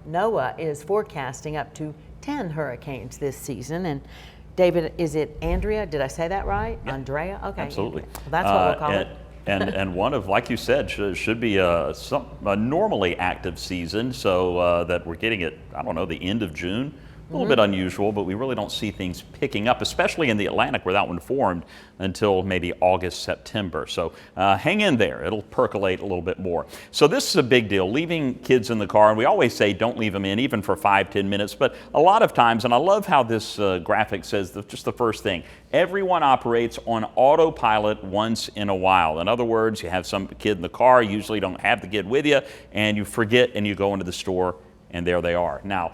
NOAA is forecasting up to 10 hurricanes this season. And David, is it Andrea? Did I say that right? Yeah, Andrea? Okay. absolutely. Well, that's what we'll call it. And one of, like you said, should be a normally active season, so that we're getting it, I don't know, the end of June. A little bit unusual, but we really don't see things picking up, especially in the Atlantic where that one formed, until maybe August, September. So hang in there. It'll percolate a little bit more. So this is a big deal, leaving kids in the car. And we always say don't leave them in, even for 5-10 minutes. But a lot of times, and I love how this graphic says just the first thing, everyone operates on autopilot once in a while. In other words, you have some kid in the car, you usually don't have the kid with you, and you forget and you go into the store and there they are. Now,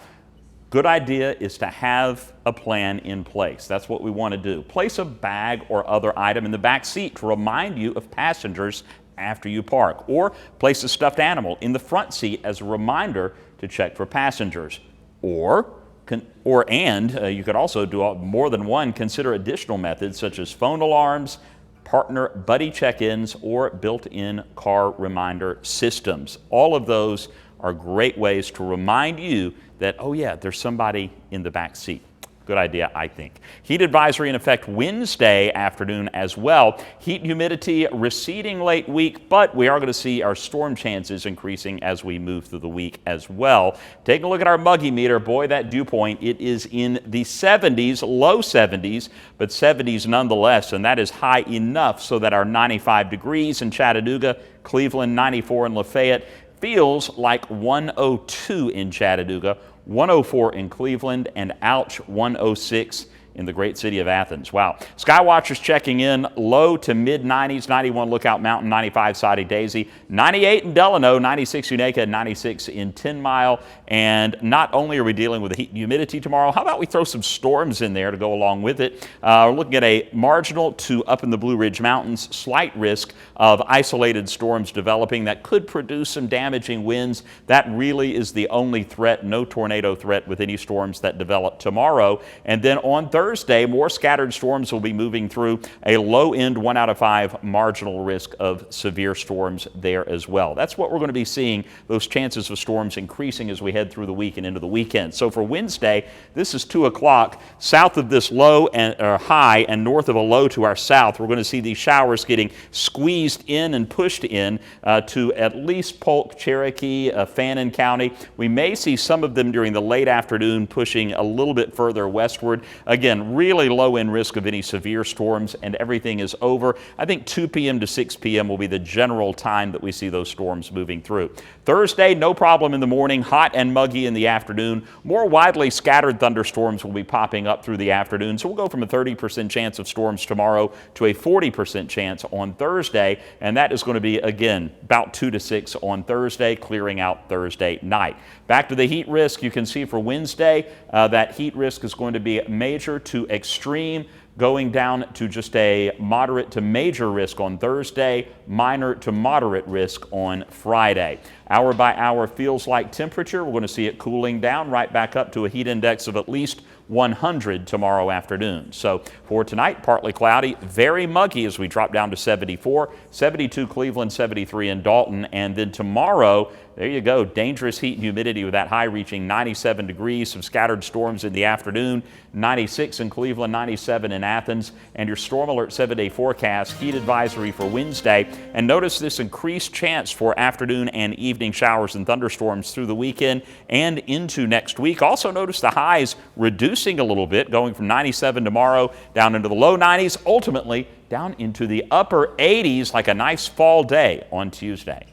good idea is to have a plan in place. That's what we want to do. Place a bag or other item in the back seat to remind you of passengers after you park. Or place a stuffed animal in the front seat as a reminder to check for passengers. You could also do more than one. Consider additional methods such as phone alarms, partner buddy check-ins, or built-in car reminder systems. All of those are great ways to remind you that, oh yeah, there's somebody in the back seat. Good idea, I think. Heat advisory in effect Wednesday afternoon as well. Heat and humidity receding late week, but we are going to see our storm chances increasing as we move through the week as well. Taking a look at our muggy meter, boy, that dew point, it is in the 70s, low 70s, but 70s nonetheless, and that is high enough so that our 95 degrees in Chattanooga, Cleveland, 94 in Lafayette, feels like 102 in Chattanooga, 104 in Cleveland, and ouch, 106 in the great city of Athens. Wow. Skywatchers checking in, low to mid 90s, 91 Lookout Mountain, 95 Soddy Daisy, 98 in Delano, 96 Unaka, 96 in 10 Mile. And not only are we dealing with the heat and humidity tomorrow, how about we throw some storms in there to go along with it? We're looking at a marginal to up in the Blue Ridge Mountains, slight risk of isolated storms developing that could produce some damaging winds. That really is the only threat, no tornado threat with any storms that develop tomorrow. And then on Thursday, more scattered storms will be moving through, a low end 1 out of 5 marginal risk of severe storms there as well. That's what we're going to be seeing, those chances of storms increasing as we head through the week and into the weekend. So for Wednesday, this is 2 o'clock. South of this low and high and north of a low to our south, we're going to see these showers getting squeezed in and pushed in to at least Polk, Cherokee, Fannin County. We may see some of them during the late afternoon pushing a little bit further westward. Again, really low in risk of any severe storms, and everything is over. I think 2 p.m. to 6 p.m. will be the general time that we see those storms moving through. Thursday, no problem in the morning, hot and muggy in the afternoon. More widely scattered thunderstorms will be popping up through the afternoon, so we'll go from a 30% chance of storms tomorrow to a 40% chance on Thursday, and that is going to be, again, about 2 to 6 on Thursday, clearing out Thursday night. Back to the heat risk, you can see for Wednesday, that heat risk is going to be major to extreme, going down to just a moderate to major risk on Thursday, minor to moderate risk on Friday. Hour by hour feels like temperature. We're going to see it cooling down right back up to a heat index of at least 100 tomorrow afternoon. So for tonight, partly cloudy, very muggy as we drop down to 74, 72 Cleveland, 73 in Dalton, and then tomorrow, there you go, dangerous heat and humidity with that high reaching 97 degrees, some scattered storms in the afternoon, 96 in Cleveland, 97 in Athens, and your storm alert 7-day forecast, heat advisory for Wednesday. And notice this increased chance for afternoon and evening showers and thunderstorms through the weekend and into next week. Also notice the highs reducing a little bit, going from 97 tomorrow down into the low 90s, ultimately down into the upper 80s like a nice fall day on Tuesday.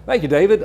Thank you, David.